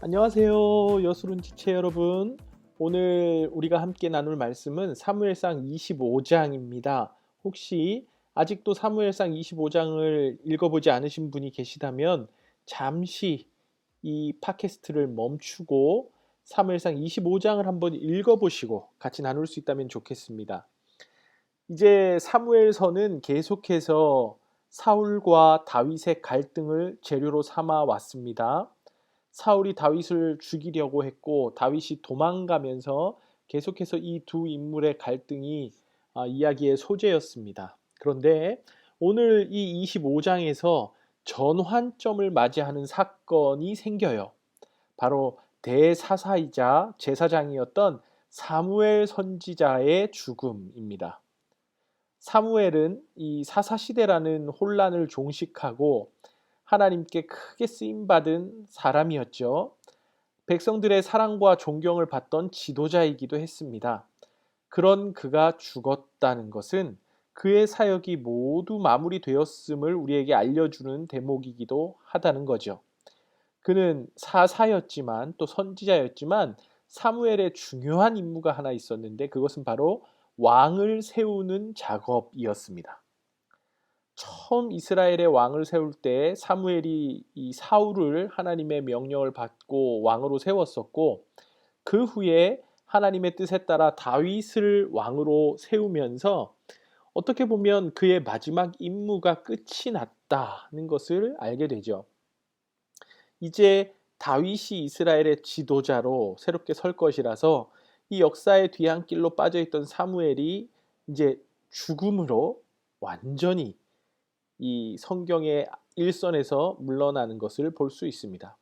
안녕하세요. 여수론 지체 여러분. 오늘 우리가 함께 나눌 말씀은 사무엘상 25장입니다. 혹시 아직도 사무엘상 25장을 읽어보지 않으신 분이 계시다면 잠시 이 팟캐스트를 멈추고 사무엘상 25장을 한번 읽어보시고 같이 나눌 수 있다면 좋겠습니다. 이제 사무엘서는 계속해서 사울과 다윗의 갈등을 재료로 삼아 왔습니다. 사울이 다윗을 죽이려고 했고 다윗이 도망가면서 계속해서 이 두 인물의 갈등이 이야기의 소재였습니다. 그런데 오늘 이 25장에서 전환점을 맞이하는 사건이 생겨요. 바로 대사사이자 제사장이었던 사무엘 선지자의 죽음입니다. 사무엘은 이 사사시대라는 혼란을 종식하고 하나님께 크게 쓰임받은 사람이었죠. 백성들의 사랑과 존경을 받던 지도자이기도 했습니다. 그런 그가 죽었다는 것은 그의 사역이 모두 마무리되었음을 우리에게 알려주는 대목이기도 하다는 거죠. 그는 사사였지만 또 선지자였지만 사무엘의 중요한 임무가 하나 있었는데 그것은 바로 왕을 세우는 작업이었습니다. 처음 이스라엘의 왕을 세울 때 사무엘이 이 사울을 하나님의 명령을 받고 왕으로 세웠었고 그 후에 하나님의 뜻에 따라 다윗을 왕으로 세우면서 어떻게 보면 그의 마지막 임무가 끝이 났다는 것을 알게 되죠. 이제 다윗이 이스라엘의 지도자로 새롭게 설 것이라서 이 역사의 뒤안길로 빠져있던 사무엘이 이제 죽음으로 완전히 이 성경의 일선에서 물러나는 것을 볼 수 있습니다.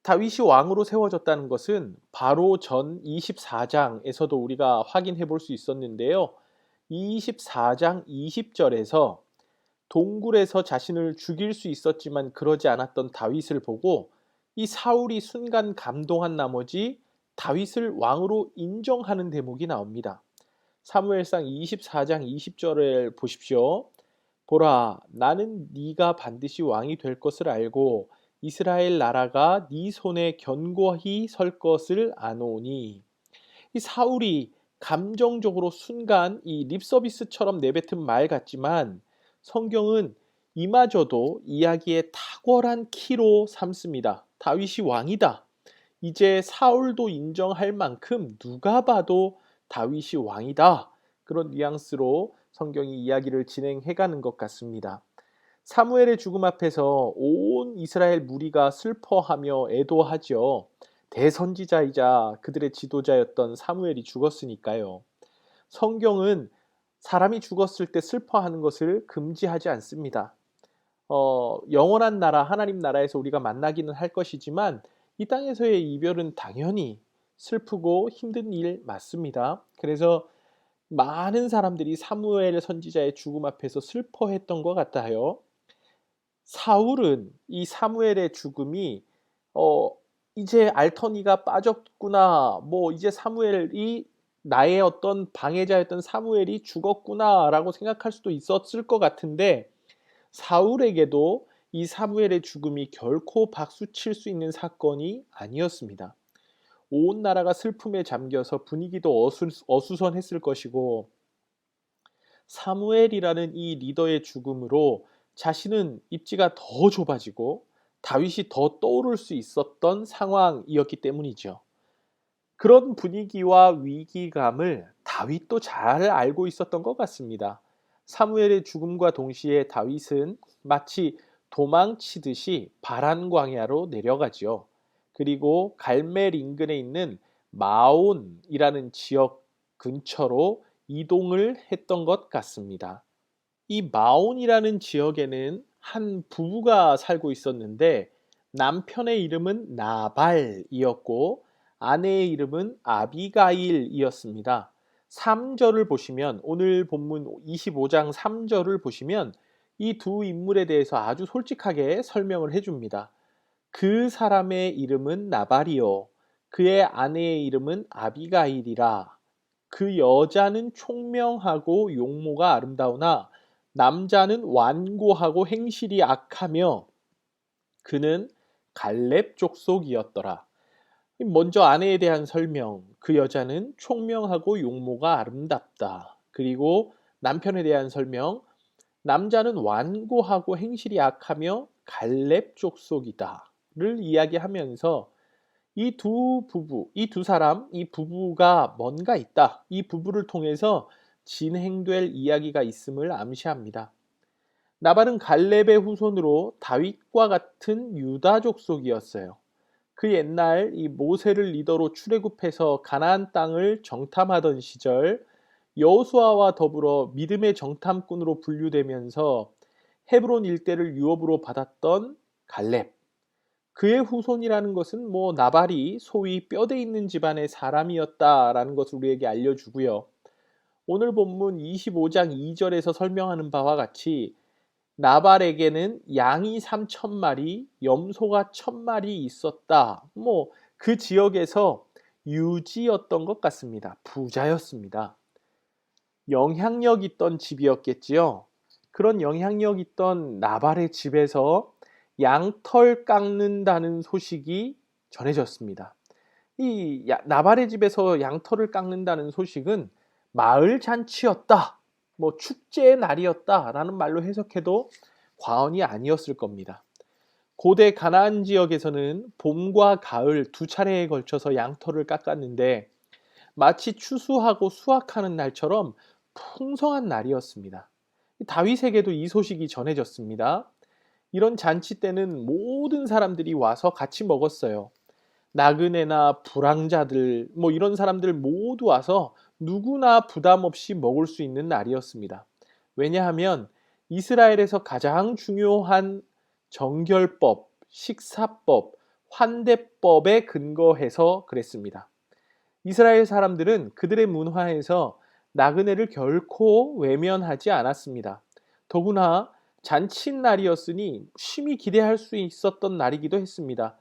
다윗이 왕으로 세워졌다는 것은 바로 전 24장에서도 우리가 확인해 볼 수 있었는데요. 24장 20절에서 동굴에서 자신을 죽일 수 있었지만 그러지 않았던 다윗을 보고 이 사울이 순간 감동한 나머지 다윗을 왕으로 인정하는 대목이 나옵니다. 사무엘상 24장 20절을 보십시오. 보라, 나는 네가 반드시 왕이 될 것을 알고 이스라엘 나라가 네 손에 견고히 설 것을 아노니. 이 사울이 감정적으로 순간 이 립서비스처럼 내뱉은 말 같지만 성경은 이마저도 이야기의 탁월한 키로 삼습니다. 다윗이 왕이다. 이제 사울도 인정할 만큼 누가 봐도 다윗이 왕이다. 그런 뉘앙스로 성경이 이야기를 진행해가는 것 같습니다. 사무엘의 죽음 앞에서 온 이스라엘 무리가 슬퍼하며 애도하죠. 대선지자이자 그들의 지도자였던 사무엘이 죽었으니까요. 성경은 사람이 죽었을 때 슬퍼하는 것을 금지하지 않습니다. 영원한 나라, 하나님 나라에서 우리가 만나기는 할 것이지만 이 땅에서의 이별은 당연히 슬프고 힘든 일 맞습니다. 그래서 많은 사람들이 사무엘 선지자의 죽음 앞에서 슬퍼했던 것 같아요. 사울은 이 사무엘의 죽음이 어, 이제 알터니가 빠졌구나. 뭐 이제 사무엘이 나의 어떤 방해자였던 사무엘이 죽었구나라고 생각할 수도 있었을 것 같은데 사울에게도 이 사무엘의 죽음이 결코 박수칠 수 있는 사건이 아니었습니다. 온 나라가 슬픔에 잠겨서 분위기도 어수선했을 것이고 사무엘이라는 이 리더의 죽음으로 자신은 입지가 더 좁아지고 다윗이 더 떠오를 수 있었던 상황이었기 때문이죠. 그런 분위기와 위기감을 다윗도 잘 알고 있었던 것 같습니다. 사무엘의 죽음과 동시에 다윗은 마치 도망치듯이 바란 광야로 내려가지요. 그리고 갈멜 인근에 있는 마온이라는 지역 근처로 이동을 했던 것 같습니다. 이 마온이라는 지역에는 한 부부가 살고 있었는데 남편의 이름은 나발이었고 아내의 이름은 아비가일이었습니다. 3절을 보시면 오늘 본문 25장 3절을 보시면 이 두 인물에 대해서 아주 솔직하게 설명을 해줍니다. 그 사람의 이름은 나발이요 그의 아내의 이름은 아비가일이라. 그 여자는 총명하고 용모가 아름다우나 남자는 완고하고 행실이 악하며 그는 갈렙 족속이었더라. 먼저 아내에 대한 설명, 그 여자는 총명하고 용모가 아름답다. 그리고 남편에 대한 설명, 남자는 완고하고 행실이 악하며 갈렙 족속이다를 이야기하면서 이 두 부부, 이 두 사람, 이 부부가 뭔가 있다. 이 부부를 통해서 진행될 이야기가 있음을 암시합니다. 나발은 갈렙의 후손으로 다윗과 같은 유다 족속이었어요. 그 옛날 이 모세를 리더로 출애굽해서 가나안 땅을 정탐하던 시절 여호수아와 더불어 믿음의 정탐꾼으로 분류되면서 헤브론 일대를 유업으로 받았던 갈렙. 그의 후손이라는 것은 나발이 소위 뼈대 있는 집안의 사람이었다라는 것을 우리에게 알려주고요. 오늘 본문 25장 2절에서 설명하는 바와 같이 나발에게는 양이 3,000마리, 염소가 1,000마리 있었다. 그 지역에서 유지였던 것 같습니다. 부자였습니다. 영향력 있던 집이었겠지요. 그런 영향력 있던 나발의 집에서 양털 깎는다는 소식이 전해졌습니다. 이 나발의 집에서 양털을 깎는다는 소식은 마을 잔치였다. 축제의 날이었다라는 말로 해석해도 과언이 아니었을 겁니다. 고대 가나안 지역에서는 봄과 가을 두 차례에 걸쳐서 양털을 깎았는데 마치 추수하고 수확하는 날처럼 풍성한 날이었습니다. 다윗에게도 이 소식이 전해졌습니다. 이런 잔치 때는 모든 사람들이 와서 같이 먹었어요. 나그네나 불황자들 이런 사람들 모두 와서 누구나 부담 없이 먹을 수 있는 날이었습니다. 왜냐하면 이스라엘에서 가장 중요한 정결법, 식사법, 환대법에 근거해서 그랬습니다. 이스라엘 사람들은 그들의 문화에서 나그네를 결코 외면하지 않았습니다. 더구나 잔칫날이었으니 심히 기대할 수 있었던 날이기도 했습니다.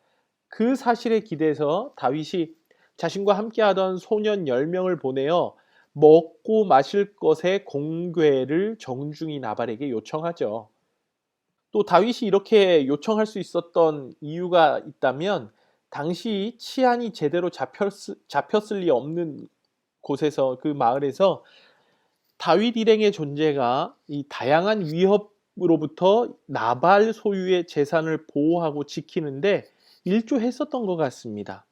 그 사실에 기대서 다윗이 자신과 함께하던 소년 10명을 보내어 먹고 마실 것의 공궤를 정중히 나발에게 요청하죠. 또 다윗이 이렇게 요청할 수 있었던 이유가 있다면 당시 치안이 제대로 잡혔을 리 없는 곳에서, 그 마을에서 다윗 일행의 존재가 이 다양한 위협으로부터 나발 소유의 재산을 보호하고 지키는데 일조했었던 것 같습니다.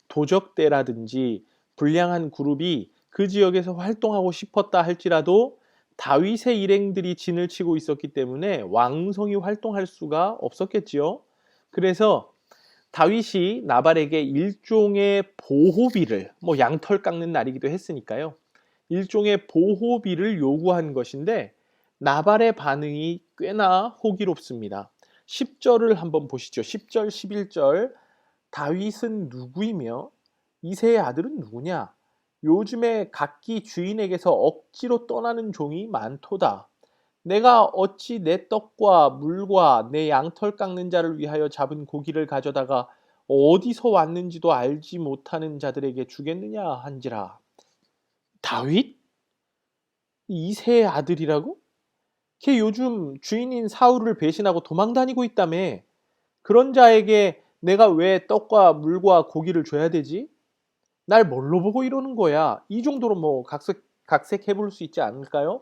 도적대라든지 불량한 그룹이 그 지역에서 활동하고 싶었다 할지라도 다윗의 일행들이 진을 치고 있었기 때문에 왕성히 활동할 수가 없었겠지요. 그래서 다윗이 나발에게 일종의 보호비를, 양털 깎는 날이기도 했으니까요. 일종의 보호비를 요구한 것인데 나발의 반응이 꽤나 호기롭습니다. 10절을 한번 보시죠. 10절, 11절. 다윗은 누구이며 이새의 아들은 누구냐? 요즘에 각기 주인에게서 억지로 떠나는 종이 많도다. 내가 어찌 내 떡과 물과 내 양털 깎는 자를 위하여 잡은 고기를 가져다가 어디서 왔는지도 알지 못하는 자들에게 주겠느냐 한지라. 다윗? 이새의 아들이라고? 걔 요즘 주인인 사울을 배신하고 도망다니고 있다며. 그런 자에게 내가 왜 떡과 물과 고기를 줘야 되지? 날 뭘로 보고 이러는 거야? 이 정도로 각색해 볼 수 있지 않을까요?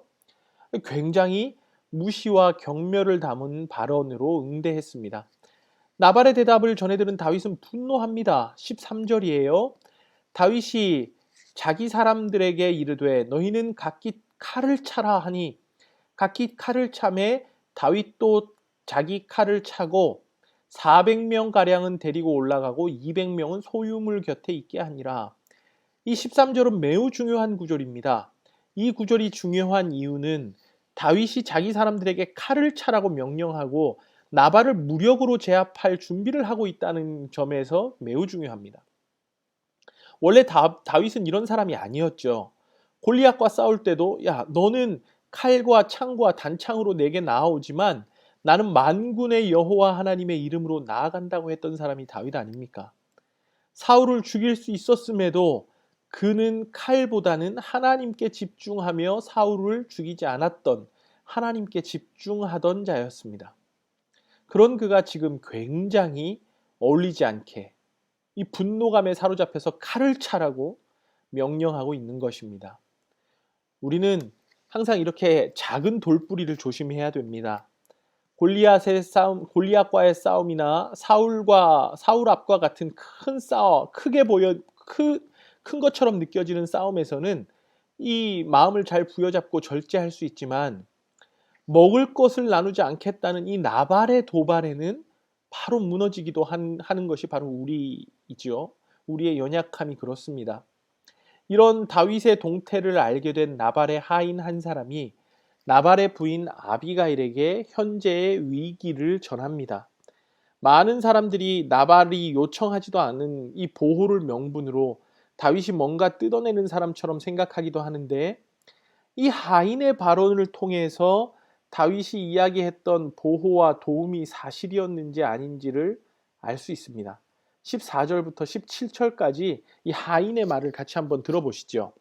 굉장히 무시와 경멸을 담은 발언으로 응대했습니다. 나발의 대답을 전해들은 다윗은 분노합니다. 13절이에요. 다윗이 자기 사람들에게 이르되 너희는 각기 칼을 차라 하니 각기 칼을 차매 다윗도 자기 칼을 차고 400명가량은 데리고 올라가고 200명은 소유물 곁에 있게 하니라. 이 13절은 매우 중요한 구절입니다. 이 구절이 중요한 이유는 다윗이 자기 사람들에게 칼을 차라고 명령하고 나발을 무력으로 제압할 준비를 하고 있다는 점에서 매우 중요합니다. 원래 다윗은 이런 사람이 아니었죠. 골리앗과 싸울 때도 야 너는 칼과 창과 단창으로 내게 나아오지만 나는 만군의 여호와 하나님의 이름으로 나아간다고 했던 사람이 다윗 아닙니까? 사울을 죽일 수 있었음에도 그는 칼보다는 하나님께 집중하며 사울을 죽이지 않았던, 하나님께 집중하던 자였습니다. 그런 그가 지금 굉장히 어울리지 않게 이 분노감에 사로잡혀서 칼을 차라고 명령하고 있는 것입니다. 우리는 항상 이렇게 작은 돌뿌리를 조심해야 됩니다. 골리앗과의 싸움이나 사울 앞과 같은 큰 싸움, 큰 것처럼 느껴지는 싸움에서는 이 마음을 잘 부여잡고 절제할 수 있지만 먹을 것을 나누지 않겠다는 이 나발의 도발에는 바로 무너지기도 하는 것이 바로 우리이죠. 우리의 연약함이 그렇습니다. 이런 다윗의 동태를 알게 된 나발의 하인 한 사람이 나발의 부인 아비가일에게 현재의 위기를 전합니다. 많은 사람들이 나발이 요청하지도 않은 이 보호를 명분으로 다윗이 뭔가 뜯어내는 사람처럼 생각하기도 하는데 이 하인의 발언을 통해서 다윗이 이야기했던 보호와 도움이 사실이었는지 아닌지를 알 수 있습니다. 14절부터 17절까지 이 하인의 말을 같이 한번 들어보시죠.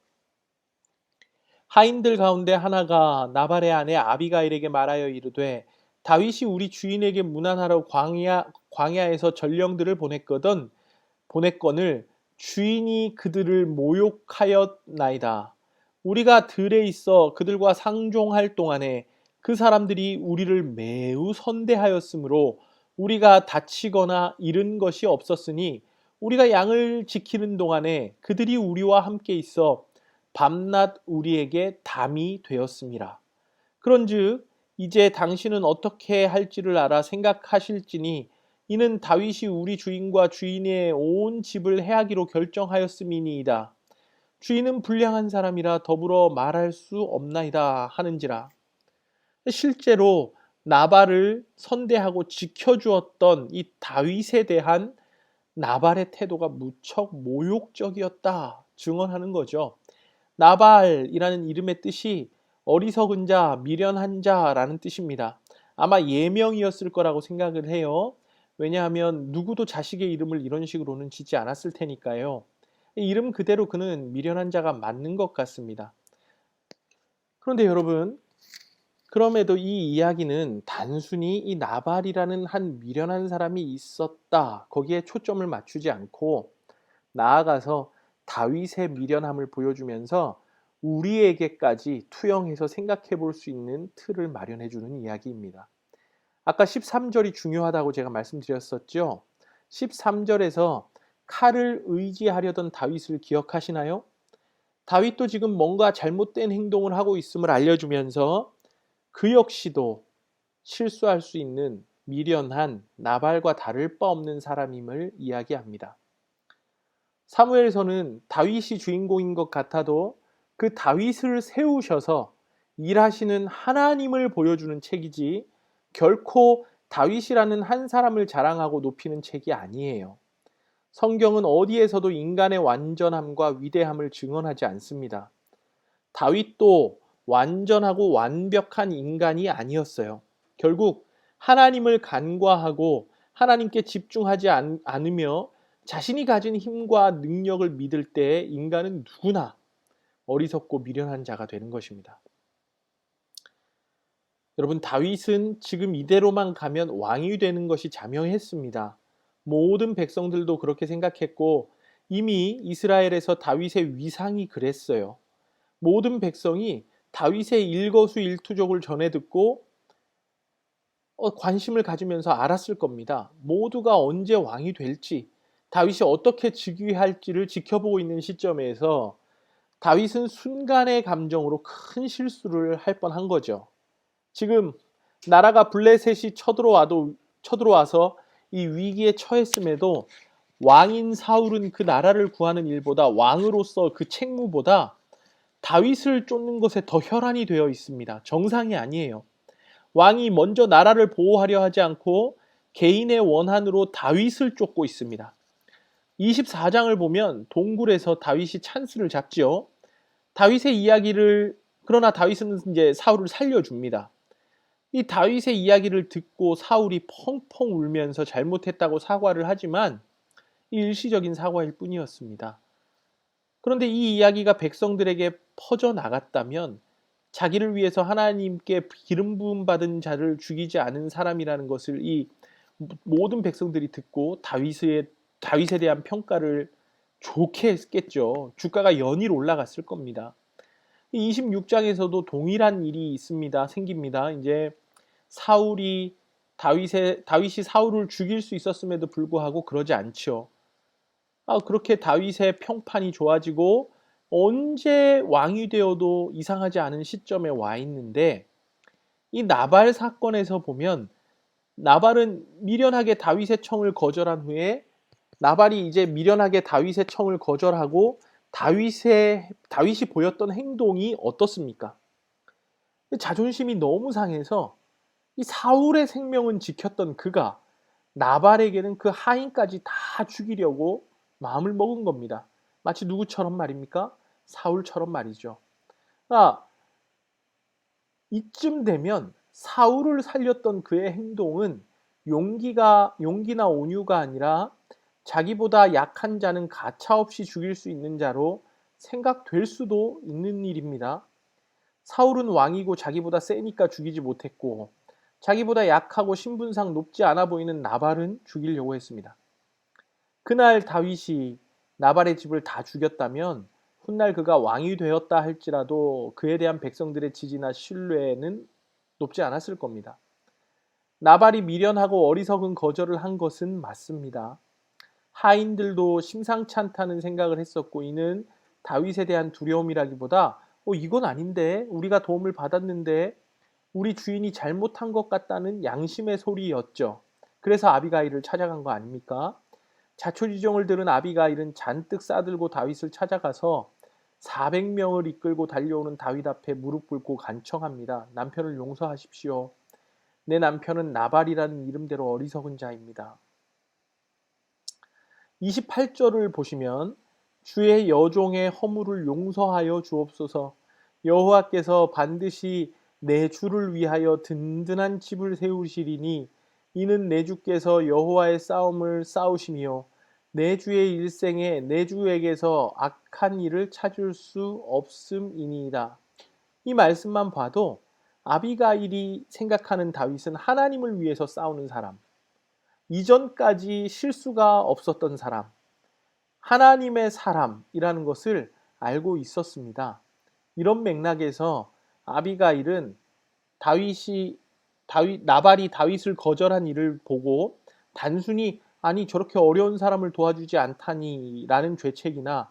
하인들 가운데 하나가 나발의 아내 아비가일에게 말하여 이르되 다윗이 우리 주인에게 문안하러 광야에서 전령들을 보냈거늘 주인이 그들을 모욕하였나이다. 우리가 들에 있어 그들과 상종할 동안에 그 사람들이 우리를 매우 선대하였으므로 우리가 다치거나 잃은 것이 없었으니 우리가 양을 지키는 동안에 그들이 우리와 함께 있어 밤낮 우리에게 담이 되었습니다. 그런즉 이제 당신은 어떻게 할지를 알아 생각하실지니 이는 다윗이 우리 주인과 주인의 온 집을 해하기로 결정하였음이니이다. 주인은 불량한 사람이라 더불어 말할 수 없나이다 하는지라. 실제로 나발을 선대하고 지켜주었던 이 다윗에 대한 나발의 태도가 무척 모욕적이었다 증언하는 거죠. 나발이라는 이름의 뜻이 어리석은 자, 미련한 자라는 뜻입니다. 아마 예명이었을 거라고 생각을 해요. 왜냐하면 누구도 자식의 이름을 이런 식으로는 짓지 않았을 테니까요. 이름 그대로 그는 미련한 자가 맞는 것 같습니다. 그런데 여러분, 그럼에도 이 이야기는 단순히 이 나발이라는 한 미련한 사람이 있었다, 거기에 초점을 맞추지 않고 나아가서 다윗의 미련함을 보여주면서 우리에게까지 투영해서 생각해 볼 수 있는 틀을 마련해 주는 이야기입니다. 아까 13절이 중요하다고 제가 말씀드렸었죠. 13절에서 칼을 의지하려던 다윗을 기억하시나요? 다윗도 지금 뭔가 잘못된 행동을 하고 있음을 알려주면서 그 역시도 실수할 수 있는 미련한 나발과 다를 바 없는 사람임을 이야기합니다. 사무엘서는 다윗이 주인공인 것 같아도 그 다윗을 세우셔서 일하시는 하나님을 보여주는 책이지 결코 다윗이라는 한 사람을 자랑하고 높이는 책이 아니에요. 성경은 어디에서도 인간의 완전함과 위대함을 증언하지 않습니다. 다윗도 완전하고 완벽한 인간이 아니었어요. 결국 하나님을 간과하고 하나님께 집중하지 않으며 자신이 가진 힘과 능력을 믿을 때 인간은 누구나 어리석고 미련한 자가 되는 것입니다. 여러분, 다윗은 지금 이대로만 가면 왕이 되는 것이 자명했습니다. 모든 백성들도 그렇게 생각했고 이미 이스라엘에서 다윗의 위상이 그랬어요. 모든 백성이 다윗의 일거수일투족을 전해 듣고 관심을 가지면서 알았을 겁니다. 모두가 언제 왕이 될지, 다윗이 어떻게 즉위할지를 지켜보고 있는 시점에서 다윗은 순간의 감정으로 큰 실수를 할 뻔한 거죠. 지금 나라가 블레셋이 쳐들어와서 이 위기에 처했음에도 왕인 사울은 그 나라를 구하는 일보다 왕으로서 그 책무보다 다윗을 쫓는 것에 더 혈안이 되어 있습니다. 정상이 아니에요. 왕이 먼저 나라를 보호하려 하지 않고 개인의 원한으로 다윗을 쫓고 있습니다. 24장을 보면 동굴에서 다윗이 찬스를 잡지요. 그러나 다윗은 이제 사울을 살려줍니다. 이 다윗의 이야기를 듣고 사울이 펑펑 울면서 잘못했다고 사과를 하지만 일시적인 사과일 뿐이었습니다. 그런데 이 이야기가 백성들에게 퍼져나갔다면 자기를 위해서 하나님께 기름 부음 받은 자를 죽이지 않은 사람이라는 것을 이 모든 백성들이 듣고 다윗에 대한 평가를 좋게 했겠죠. 주가가 연일 올라갔을 겁니다. 26장에서도 동일한 일이 생깁니다. 이제 사울이 다윗이 사울을 죽일 수 있었음에도 불구하고 그러지 않죠. 그렇게 다윗의 평판이 좋아지고 언제 왕이 되어도 이상하지 않은 시점에 와 있는데, 이 나발 사건에서 보면 나발은 미련하게 다윗의 청을 거절한 후에, 나발이 이제 미련하게 다윗의 청을 거절하고 다윗이 보였던 행동이 어떻습니까? 자존심이 너무 상해서 이 사울의 생명은 지켰던 그가 나발에게는 그 하인까지 다 죽이려고 마음을 먹은 겁니다. 마치 누구처럼 말입니까? 사울처럼 말이죠. 아, 이쯤 되면 사울을 살렸던 그의 행동은 용기나 온유가 아니라 자기보다 약한 자는 가차없이 죽일 수 있는 자로 생각될 수도 있는 일입니다. 사울은 왕이고 자기보다 세니까 죽이지 못했고, 자기보다 약하고 신분상 높지 않아 보이는 나발은 죽이려고 했습니다. 그날 다윗이 나발의 집을 다 죽였다면 훗날 그가 왕이 되었다 할지라도 그에 대한 백성들의 지지나 신뢰는 높지 않았을 겁니다. 나발이 미련하고 어리석은 거절을 한 것은 맞습니다. 하인들도 심상치 않다는 생각을 했었고, 이는 다윗에 대한 두려움이라기보다 이건 아닌데, 우리가 도움을 받았는데 우리 주인이 잘못한 것 같다는 양심의 소리였죠. 그래서 아비가일을 찾아간 거 아닙니까? 자초지종을 들은 아비가일은 잔뜩 싸들고 다윗을 찾아가서 400명을 이끌고 달려오는 다윗 앞에 무릎 꿇고 간청합니다. 남편을 용서하십시오. 내 남편은 나발이라는 이름대로 어리석은 자입니다. 28절을 보시면 주의 여종의 허물을 용서하여 주옵소서. 여호와께서 반드시 내 주를 위하여 든든한 집을 세우시리니 이는 내 주께서 여호와의 싸움을 싸우시며 내 주의 일생에 내 주에게서 악한 일을 찾을 수 없음이니이다. 이 말씀만 봐도 아비가일이 생각하는 다윗은 하나님을 위해서 싸우는 사람, 이전까지 실수가 없었던 사람, 하나님의 사람이라는 것을 알고 있었습니다. 이런 맥락에서 아비가일은 나발이 다윗을 거절한 일을 보고 단순히 아니 저렇게 어려운 사람을 도와주지 않다니라는 죄책이나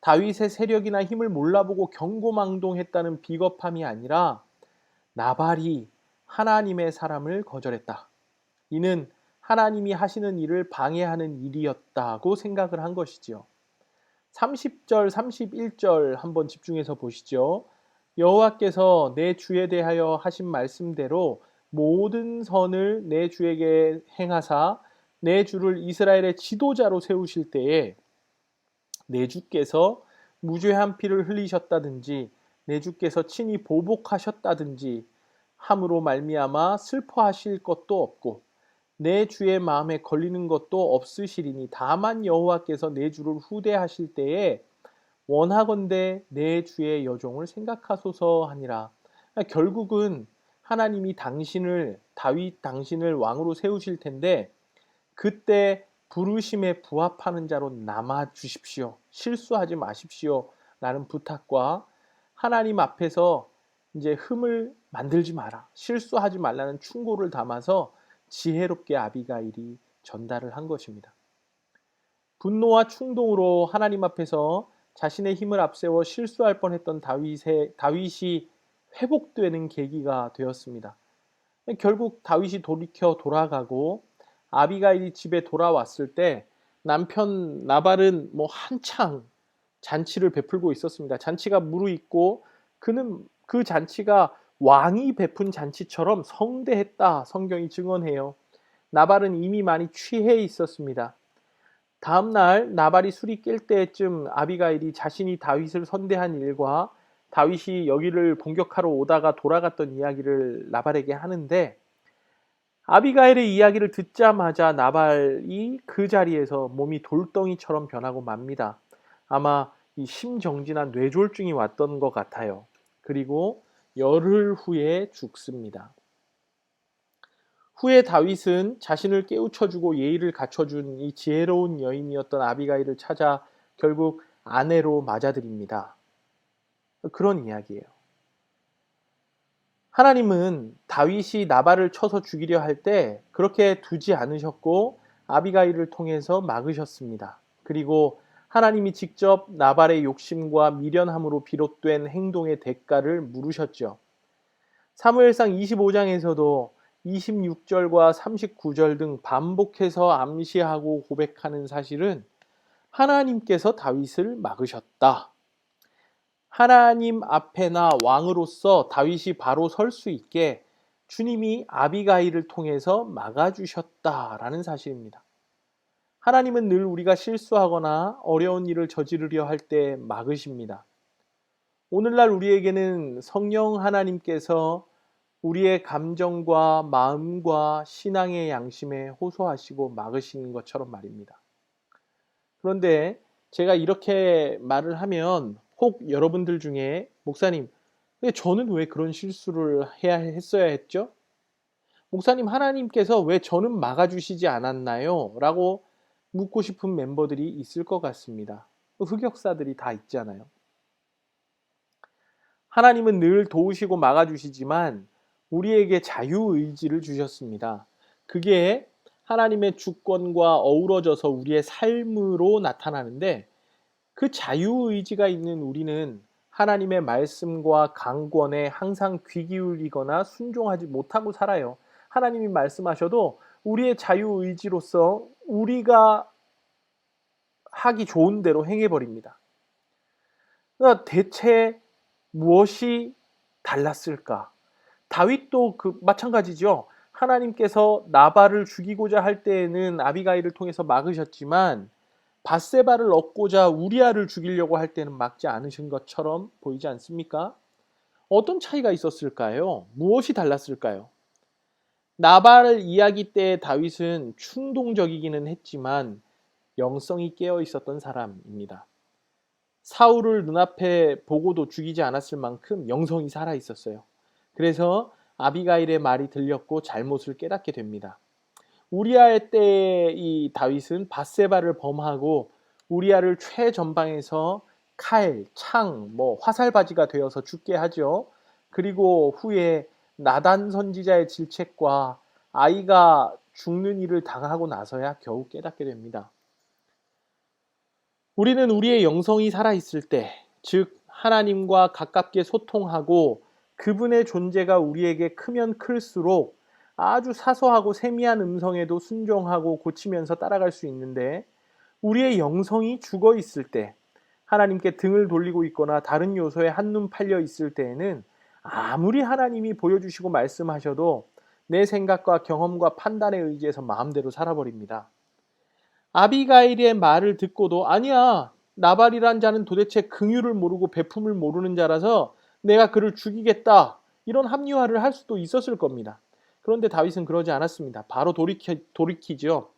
다윗의 세력이나 힘을 몰라보고 경고망동했다는 비겁함이 아니라 나발이 하나님의 사람을 거절했다. 이는 하나님이 하시는 일을 방해하는 일이었다고 생각을 한 것이지요. 30절, 31절 한번 집중해서 보시죠. 여호와께서 내 주에 대하여 하신 말씀대로 모든 선을 내 주에게 행하사 내 주를 이스라엘의 지도자로 세우실 때에 내 주께서 무죄한 피를 흘리셨다든지 내 주께서 친히 보복하셨다든지 함으로 말미암아 슬퍼하실 것도 없고 내 주의 마음에 걸리는 것도 없으시리니 다만 여호와께서 내 주를 후대하실 때에 원하건대 내 주의 여종을 생각하소서 하니라. 결국은 하나님이 다윗 당신을 왕으로 세우실 텐데 그때 부르심에 부합하는 자로 남아 주십시오. 실수하지 마십시오. 라는 부탁과 하나님 앞에서 이제 흠을 만들지 마라. 실수하지 말라는 충고를 담아서 지혜롭게 아비가일이 전달을 한 것입니다. 분노와 충동으로 하나님 앞에서 자신의 힘을 앞세워 실수할 뻔했던 다윗이 회복되는 계기가 되었습니다. 결국 다윗이 돌아가고 아비가일이 집에 돌아왔을 때 남편 나발은 한창 잔치를 베풀고 있었습니다. 잔치가 무르익고 그는 그 잔치가 왕이 베푼 잔치처럼 성대했다 성경이 증언해요. 나발은 이미 많이 취해 있었습니다. 다음날 나발이 술이 깰 때쯤 아비가일이 자신이 다윗을 선대한 일과 다윗이 여기를 공격하러 오다가 돌아갔던 이야기를 나발에게 하는데 아비가일의 이야기를 듣자마자 나발이 그 자리에서 몸이 돌덩이처럼 변하고 맙니다. 아마 이 심정지나 뇌졸중이 왔던 것 같아요. 그리고 열흘 후에 죽습니다. 후에 다윗은 자신을 깨우쳐주고 예의를 갖춰준 이 지혜로운 여인이었던 아비가일을 찾아 결국 아내로 맞아들입니다. 그런 이야기예요. 하나님은 다윗이 나발을 쳐서 죽이려 할 때 그렇게 두지 않으셨고 아비가일을 통해서 막으셨습니다. 그리고 하나님이 직접 나발의 욕심과 미련함으로 비롯된 행동의 대가를 물으셨죠. 사무엘상 25장에서도 26절과 39절 등 반복해서 암시하고 고백하는 사실은 하나님께서 다윗을 막으셨다. 하나님 앞에나 왕으로서 다윗이 바로 설 수 있게 주님이 아비가일을 통해서 막아주셨다라는 사실입니다. 하나님은 늘 우리가 실수하거나 어려운 일을 저지르려 할 때 막으십니다. 오늘날 우리에게는 성령 하나님께서 우리의 감정과 마음과 신앙의 양심에 호소하시고 막으시는 것처럼 말입니다. 그런데 제가 이렇게 말을 하면 혹 여러분들 중에 목사님, 저는 왜 그런 실수를 했어야 했죠? 목사님, 하나님께서 왜 저는 막아주시지 않았나요? 라고 묻고 싶은 멤버들이 있을 것 같습니다. 흑역사들이 다 있잖아요. 하나님은 늘 도우시고 막아주시지만 우리에게 자유의지를 주셨습니다. 그게 하나님의 주권과 어우러져서 우리의 삶으로 나타나는데 그 자유의지가 있는 우리는 하나님의 말씀과 강권에 항상 귀 기울이거나 순종하지 못하고 살아요. 하나님이 말씀하셔도 우리의 자유의지로서 우리가 하기 좋은 대로 행해버립니다. 그러니까 대체 무엇이 달랐을까? 다윗도 마찬가지죠. 하나님께서 나발을 죽이고자 할 때에는 아비가일을 통해서 막으셨지만 밧세바를 얻고자 우리아를 죽이려고 할 때는 막지 않으신 것처럼 보이지 않습니까? 어떤 차이가 있었을까요? 무엇이 달랐을까요? 나발 이야기 때 다윗은 충동적이기는 했지만 영성이 깨어 있었던 사람입니다. 사울을 눈앞에 보고도 죽이지 않았을 만큼 영성이 살아 있었어요. 그래서 아비가일의 말이 들렸고 잘못을 깨닫게 됩니다. 우리아의 때에 이 다윗은 밧세바를 범하고 우리아를 최전방에서 칼, 창, 화살바지가 되어서 죽게 하죠. 그리고 후에 나단 선지자의 질책과 아이가 죽는 일을 당하고 나서야 겨우 깨닫게 됩니다. 우리는 우리의 영성이 살아있을 때, 즉 하나님과 가깝게 소통하고 그분의 존재가 우리에게 크면 클수록 아주 사소하고 세미한 음성에도 순종하고 고치면서 따라갈 수 있는데 우리의 영성이 죽어 있을 때, 하나님께 등을 돌리고 있거나 다른 요소에 한눈 팔려 있을 때에는 아무리 하나님이 보여주시고 말씀하셔도 내 생각과 경험과 판단에 의지해서 마음대로 살아버립니다. 아비가일의 말을 듣고도 아니야, 나발이란 자는 도대체 긍휼을 모르고 베품을 모르는 자라서 내가 그를 죽이겠다, 이런 합리화를 할 수도 있었을 겁니다. 그런데 다윗은 그러지 않았습니다. 바로 돌이키죠.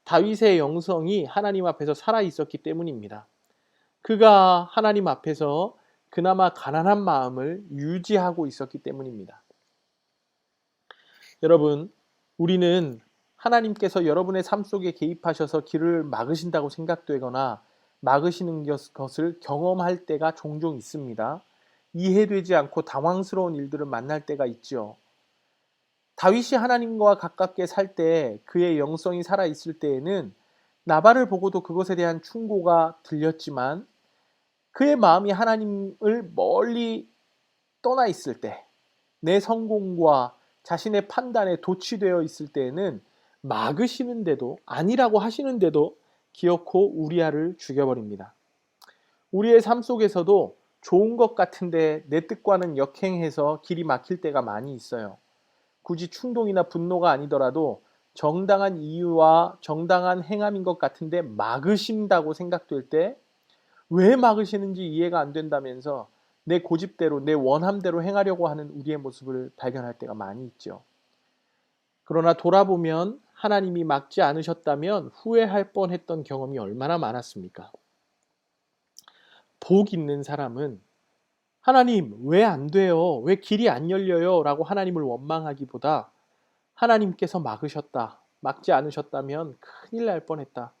다윗의 영성이 하나님 앞에서 살아있었기 때문입니다. 그가 하나님 앞에서 그나마 가난한 마음을 유지하고 있었기 때문입니다. 여러분, 우리는 하나님께서 여러분의 삶 속에 개입하셔서 길을 막으신다고 생각되거나 막으시는 것을 경험할 때가 종종 있습니다. 이해되지 않고 당황스러운 일들을 만날 때가 있죠. 다윗이 하나님과 가깝게 살 때 그의 영성이 살아있을 때에는 나발을 보고도 그것에 대한 충고가 들렸지만 그의 마음이 하나님을 멀리 떠나 있을 때, 내 성공과 자신의 판단에 도취되어 있을 때에는 막으시는데도, 아니라고 하시는데도 기어코 우리아를 죽여버립니다. 우리의 삶 속에서도 좋은 것 같은데 내 뜻과는 역행해서 길이 막힐 때가 많이 있어요. 굳이 충동이나 분노가 아니더라도 정당한 이유와 정당한 행함인 것 같은데 막으신다고 생각될 때 왜 막으시는지 이해가 안 된다면서 내 고집대로, 내 원함대로 행하려고 하는 우리의 모습을 발견할 때가 많이 있죠. 그러나 돌아보면 하나님이 막지 않으셨다면 후회할 뻔했던 경험이 얼마나 많았습니까? 복 있는 사람은 하나님 왜 안 돼요? 왜 길이 안 열려요? 라고 하나님을 원망하기보다 하나님께서 막으셨다. 막지 않으셨다면 큰일 날 뻔했다.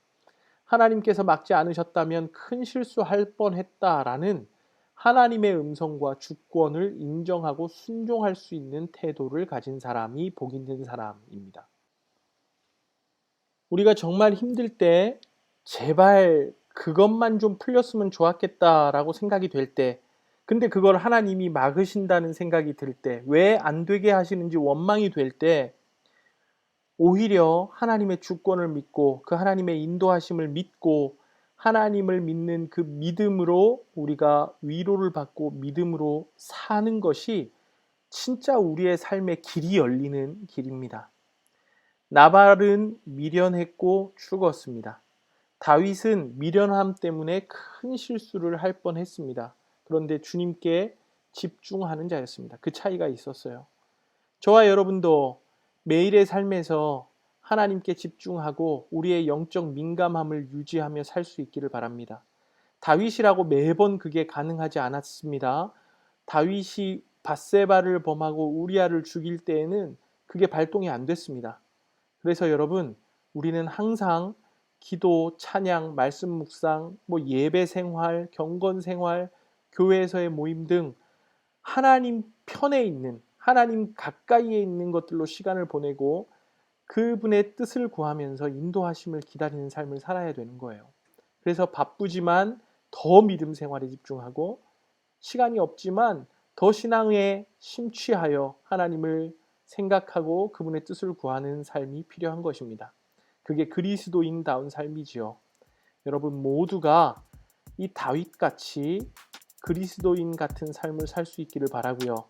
하나님께서 막지 않으셨다면 큰 실수할 뻔했다라는 하나님의 음성과 주권을 인정하고 순종할 수 있는 태도를 가진 사람이 복 있는 사람입니다. 우리가 정말 힘들 때 제발 그것만 좀 풀렸으면 좋았겠다라고 생각이 될 때, 근데 그걸 하나님이 막으신다는 생각이 들 때, 왜 안 되게 하시는지 원망이 될 때, 오히려 하나님의 주권을 믿고 그 하나님의 인도하심을 믿고 하나님을 믿는 그 믿음으로 우리가 위로를 받고 믿음으로 사는 것이 진짜 우리의 삶의 길이 열리는 길입니다. 나발은 미련했고 죽었습니다. 다윗은 미련함 때문에 큰 실수를 할 뻔했습니다. 그런데 주님께 집중하는 자였습니다. 그 차이가 있었어요. 저와 여러분도 매일의 삶에서 하나님께 집중하고 우리의 영적 민감함을 유지하며 살 수 있기를 바랍니다. 다윗이라고 매번 그게 가능하지 않았습니다. 다윗이 밧세바를 범하고 우리아를 죽일 때에는 그게 발동이 안 됐습니다. 그래서 여러분, 우리는 항상 기도, 찬양, 말씀 묵상, 예배 생활, 경건 생활, 교회에서의 모임 등 하나님 편에 있는, 하나님 가까이에 있는 것들로 시간을 보내고 그분의 뜻을 구하면서 인도하심을 기다리는 삶을 살아야 되는 거예요. 그래서 바쁘지만 더 믿음 생활에 집중하고 시간이 없지만 더 신앙에 심취하여 하나님을 생각하고 그분의 뜻을 구하는 삶이 필요한 것입니다. 그게 그리스도인다운 삶이지요. 여러분 모두가 이 다윗같이 그리스도인 같은 삶을 살 수 있기를 바라고요.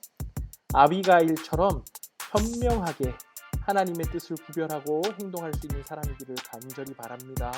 아비가일처럼 현명하게 하나님의 뜻을 구별하고 행동할 수 있는 사람이기를 간절히 바랍니다.